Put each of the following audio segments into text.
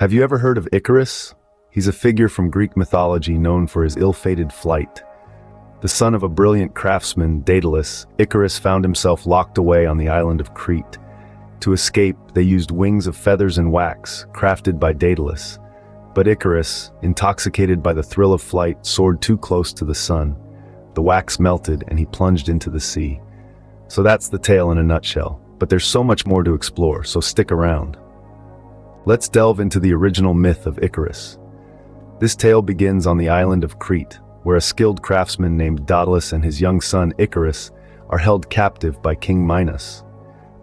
Have you ever heard of Icarus? He's a figure from Greek mythology known for his ill-fated flight. The son of a brilliant craftsman, Daedalus, Icarus found himself locked away on the island of Crete. To escape, they used wings of feathers and wax, crafted by Daedalus. But Icarus, intoxicated by the thrill of flight, soared too close to the sun. The wax melted and he plunged into the sea. So that's the tale in a nutshell. But there's so much more to explore, so stick around. Let's delve into the original myth of Icarus. This tale begins on the island of Crete, where a skilled craftsman named Daedalus and his young son Icarus are held captive by King Minos.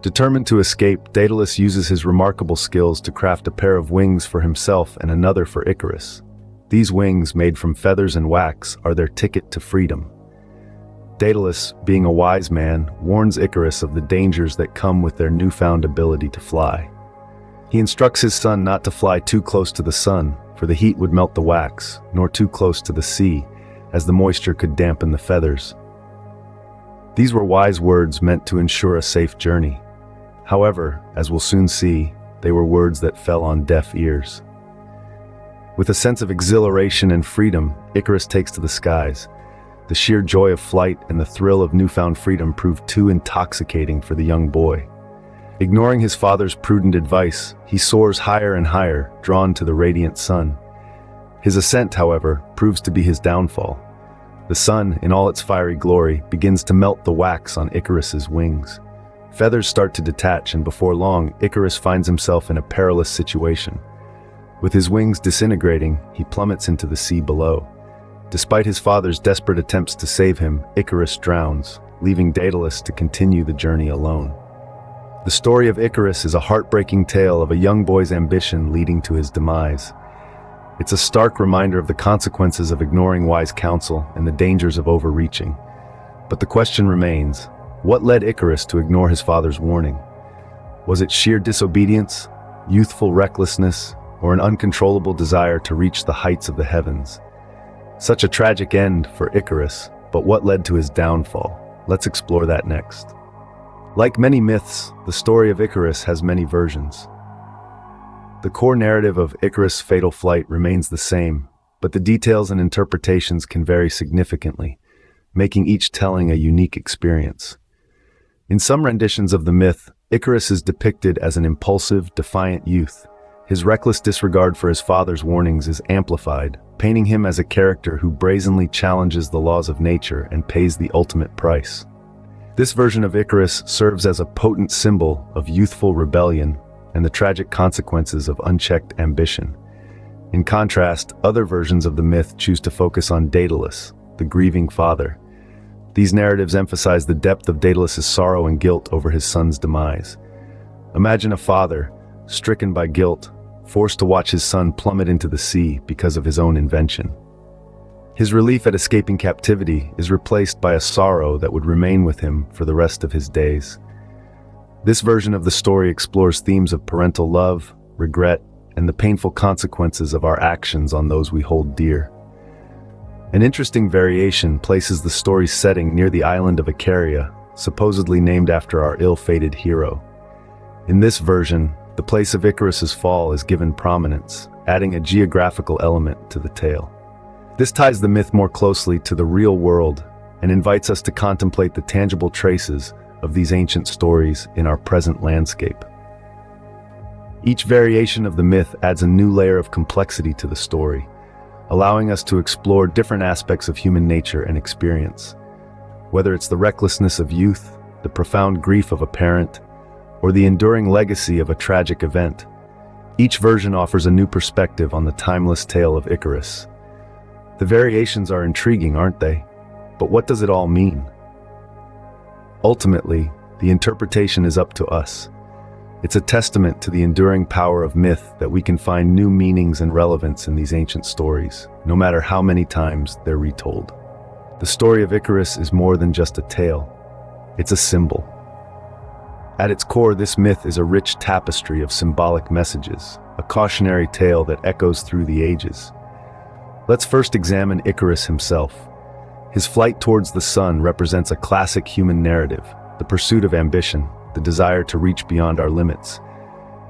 Determined to escape, Daedalus uses his remarkable skills to craft a pair of wings for himself and another for Icarus. These wings, made from feathers and wax, are their ticket to freedom. Daedalus, being a wise man, warns Icarus of the dangers that come with their newfound ability to fly. He instructs his son not to fly too close to the sun, for the heat would melt the wax, nor too close to the sea, as the moisture could dampen the feathers. These were wise words meant to ensure a safe journey. However, as we'll soon see, they were words that fell on deaf ears. With a sense of exhilaration and freedom, Icarus takes to the skies. The sheer joy of flight and the thrill of newfound freedom proved too intoxicating for the young boy. Ignoring his father's prudent advice, he soars higher and higher, drawn to the radiant sun. His ascent, however, proves to be his downfall. The sun, in all its fiery glory, begins to melt the wax on Icarus's wings. Feathers start to detach, and before long, Icarus finds himself in a perilous situation. With his wings disintegrating, he plummets into the sea below. Despite his father's desperate attempts to save him, Icarus drowns, leaving Daedalus to continue the journey alone. The story of Icarus is a heartbreaking tale of a young boy's ambition leading to his demise. It's a stark reminder of the consequences of ignoring wise counsel and the dangers of overreaching. But the question remains, what led Icarus to ignore his father's warning? Was it sheer disobedience, youthful recklessness, or an uncontrollable desire to reach the heights of the heavens? Such a tragic end for Icarus, but what led to his downfall? Let's explore that next. Like many myths, the story of Icarus has many versions. The core narrative of Icarus' fatal flight remains the same, but the details and interpretations can vary significantly, making each telling a unique experience. In some renditions of the myth, Icarus is depicted as an impulsive, defiant youth. His reckless disregard for his father's warnings is amplified, painting him as a character who brazenly challenges the laws of nature and pays the ultimate price. This version of Icarus serves as a potent symbol of youthful rebellion and the tragic consequences of unchecked ambition. In contrast, other versions of the myth choose to focus on Daedalus, the grieving father. These narratives emphasize the depth of Daedalus' sorrow and guilt over his son's demise. Imagine a father, stricken by guilt, forced to watch his son plummet into the sea because of his own invention. His relief at escaping captivity is replaced by a sorrow that would remain with him for the rest of his days. This version of the story explores themes of parental love, regret, and the painful consequences of our actions on those we hold dear. An interesting variation places the story's setting near the island of Icaria, supposedly named after our ill-fated hero. In this version, the place of Icarus's fall is given prominence, adding a geographical element to the tale. This ties the myth more closely to the real world and invites us to contemplate the tangible traces of these ancient stories in our present landscape. Each variation of the myth adds a new layer of complexity to the story, allowing us to explore different aspects of human nature and experience. Whether it's the recklessness of youth, the profound grief of a parent, or the enduring legacy of a tragic event, each version offers a new perspective on the timeless tale of Icarus. The variations are intriguing, aren't they? But what does it all mean? Ultimately, the interpretation is up to us. It's a testament to the enduring power of myth that we can find new meanings and relevance in these ancient stories, no matter how many times they're retold. The story of Icarus is more than just a tale. It's a symbol. At its core, this myth is a rich tapestry of symbolic messages, a cautionary tale that echoes through the ages. Let's first examine Icarus himself. His flight towards the sun represents a classic human narrative, the pursuit of ambition, the desire to reach beyond our limits.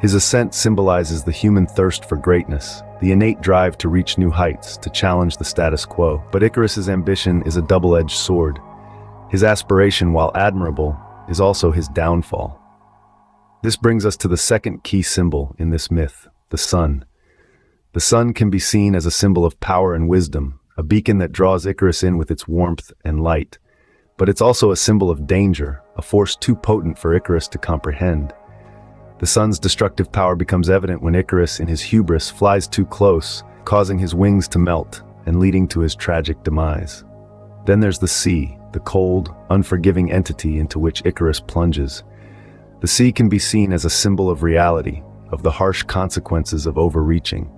His ascent symbolizes the human thirst for greatness, the innate drive to reach new heights, to challenge the status quo. But Icarus's ambition is a double-edged sword. His aspiration, while admirable, is also his downfall. This brings us to the second key symbol in this myth, the sun. The sun can be seen as a symbol of power and wisdom, a beacon that draws Icarus in with its warmth and light. But it's also a symbol of danger, a force too potent for Icarus to comprehend. The sun's destructive power becomes evident when Icarus, in his hubris, flies too close, causing his wings to melt and leading to his tragic demise. Then there's the sea, the cold, unforgiving entity into which Icarus plunges. The sea can be seen as a symbol of reality, of the harsh consequences of overreaching.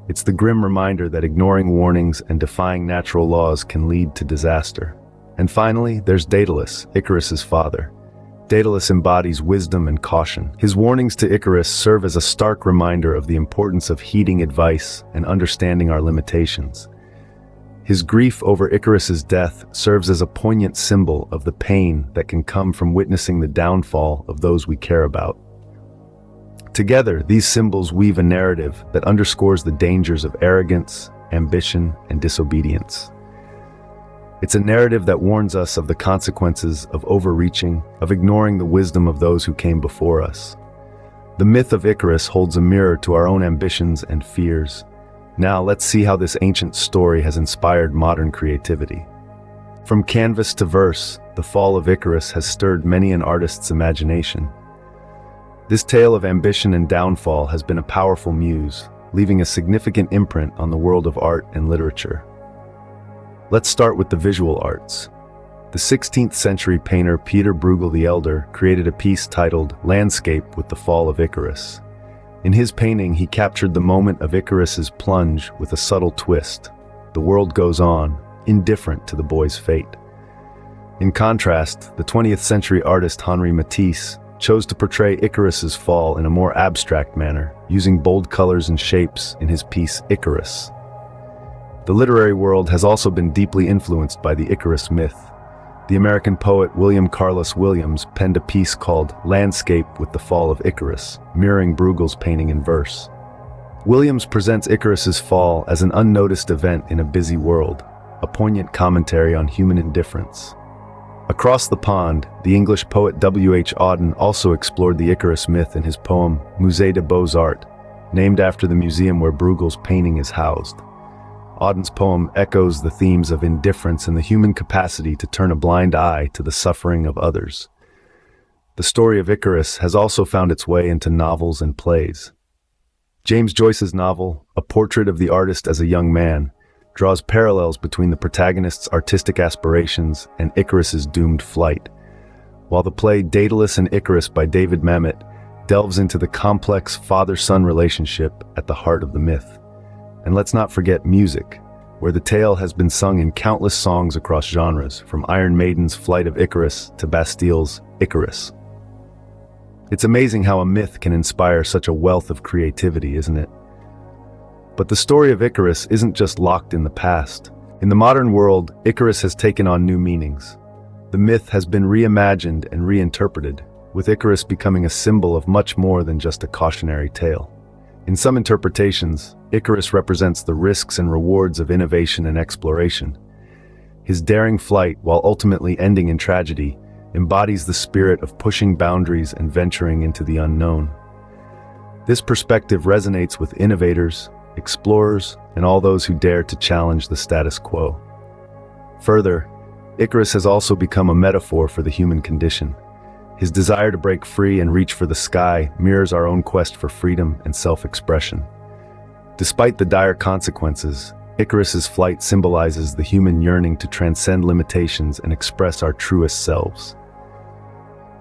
It's the grim reminder that ignoring warnings and defying natural laws can lead to disaster. And finally, there's Daedalus, Icarus's father. Daedalus embodies wisdom and caution. His warnings to Icarus serve as a stark reminder of the importance of heeding advice and understanding our limitations. His grief over Icarus's death serves as a poignant symbol of the pain that can come from witnessing the downfall of those we care about. Together, these symbols weave a narrative that underscores the dangers of arrogance, ambition, and disobedience. It's a narrative that warns us of the consequences of overreaching, of ignoring the wisdom of those who came before us. The myth of Icarus holds a mirror to our own ambitions and fears. Now let's see how this ancient story has inspired modern creativity. From canvas to verse, the fall of Icarus has stirred many an artist's imagination. This tale of ambition and downfall has been a powerful muse, leaving a significant imprint on the world of art and literature. Let's start with the visual arts. The 16th century painter Peter Bruegel the Elder created a piece titled Landscape with the Fall of Icarus. In his painting, he captured the moment of Icarus's plunge with a subtle twist. The world goes on, indifferent to the boy's fate. In contrast, the 20th century artist Henri Matisse chose to portray Icarus's fall in a more abstract manner, using bold colors and shapes in his piece Icarus. The literary world has also been deeply influenced by the Icarus myth. The American poet William Carlos Williams penned a piece called Landscape with the Fall of Icarus, mirroring Bruegel's painting in verse. Williams presents Icarus's fall as an unnoticed event in a busy world, a poignant commentary on human indifference. Across the pond, the English poet W.H. Auden also explored the Icarus myth in his poem Musée des Beaux-Arts, named after the museum where Bruegel's painting is housed. Auden's poem echoes the themes of indifference and the human capacity to turn a blind eye to the suffering of others. The story of Icarus has also found its way into novels and plays. James Joyce's novel, A Portrait of the Artist as a Young Man, draws parallels between the protagonist's artistic aspirations and Icarus's doomed flight, while the play Daedalus and Icarus by David Mamet delves into the complex father-son relationship at the heart of the myth. And let's not forget music, where the tale has been sung in countless songs across genres, from Iron Maiden's Flight of Icarus to Bastile's Icarus. It's amazing how a myth can inspire such a wealth of creativity, isn't it? But the story of Icarus isn't just locked in the past. In the modern world, Icarus has taken on new meanings. The myth has been reimagined and reinterpreted, with Icarus becoming a symbol of much more than just a cautionary tale. In some interpretations, Icarus represents the risks and rewards of innovation and exploration. His daring flight, while ultimately ending in tragedy, embodies the spirit of pushing boundaries and venturing into the unknown. This perspective resonates with innovators, explorers, and all those who dare to challenge the status quo. Further, Icarus has also become a metaphor for the human condition. His desire to break free and reach for the sky mirrors our own quest for freedom and self-expression. Despite the dire consequences, Icarus's flight symbolizes the human yearning to transcend limitations and express our truest selves.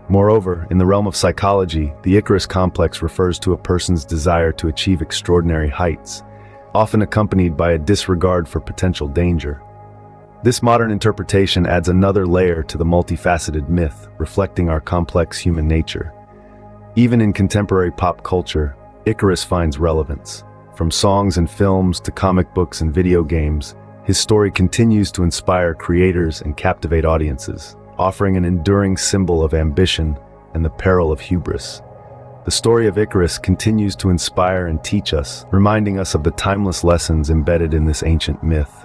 Moreover, in the realm of psychology, the Icarus complex refers to a person's desire to achieve extraordinary heights, often accompanied by a disregard for potential danger. This modern interpretation adds another layer to the multifaceted myth, reflecting our complex human nature. Even in contemporary pop culture, Icarus finds relevance. From songs and films to comic books and video games, his story continues to inspire creators and captivate audiences, offering an enduring symbol of ambition and the peril of hubris. The story of Icarus continues to inspire and teach us, reminding us of the timeless lessons embedded in this ancient myth.